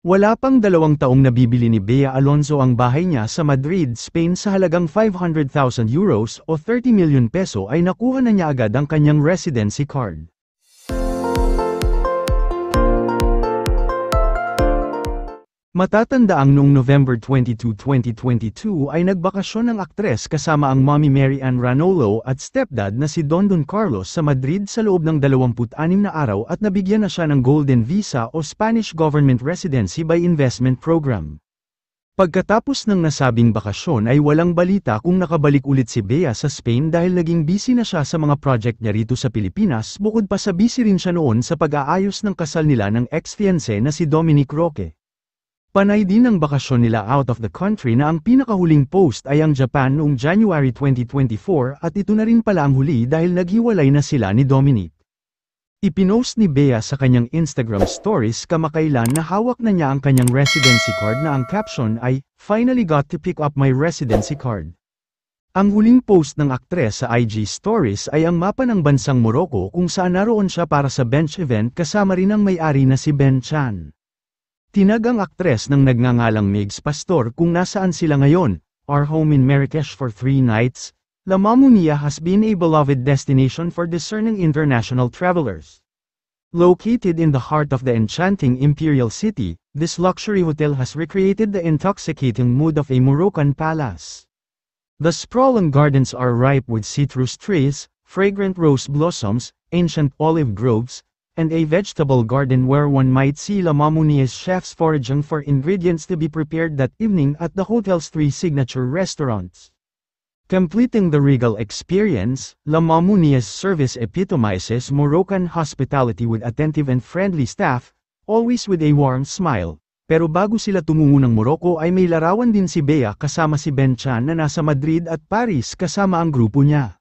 Wala pang 2 taong nabibili ni Bea Alonzo ang bahay niya sa Madrid, Spain sa halagang €500,000 o 30 milyon peso ay nakuha na niya agad ang kanyang residency card. Matatandaang noong November 22, 2022 ay nagbakasyon ang aktres kasama ang mommy Mary Ann Ranolo at stepdad na si Don Carlos sa Madrid sa loob ng 26 na araw at nabigyan na siya ng Golden Visa o Spanish Government Residency by Investment Program. Pagkatapos ng nasabing bakasyon ay walang balita kung nakabalik ulit si Bea sa Spain dahil naging busy na siya sa mga project niya rito sa Pilipinas, bukod pa sa busy rin siya noon sa pag-aayos ng kasal nila ng ex-fiancé na si Dominic Roque. Panay din ang bakasyon nila out of the country na ang pinakahuling post ay ang Japan noong January 2024 at ito na rin pala ang huli dahil naghiwalay na sila ni Dominic. Ipinost ni Bea sa kanyang Instagram stories kamakailan na hawak na niya ang kanyang residency card na ang caption ay, "Finally got to pick up my residency card." Ang huling post ng aktres sa IG stories ay ang mapa ng bansang Morocco kung saan naroon siya para sa bench event kasama rin ang may-ari na si Ben Chan. Tinag ang aktres ng nagngangalang Migs Pastor kung nasaan sila ngayon. "Our home in Marrakech for 3 nights, La Mamounia has been a beloved destination for discerning international travelers. Located in the heart of the enchanting Imperial City, this luxury hotel has recreated the intoxicating mood of a Moroccan palace. The sprawling gardens are ripe with citrus trees, fragrant rose blossoms, ancient olive groves, and a vegetable garden where one might see La Mamounia's chefs foraging for ingredients to be prepared that evening at the hotel's 3 signature restaurants. Completing the regal experience, La Mamounia's service epitomizes Moroccan hospitality with attentive and friendly staff, always with a warm smile." Pero bago sila tumungo ng Morocco ay may larawan din si Bea kasama si Ben Chan na nasa Madrid at Paris kasama ang grupo niya.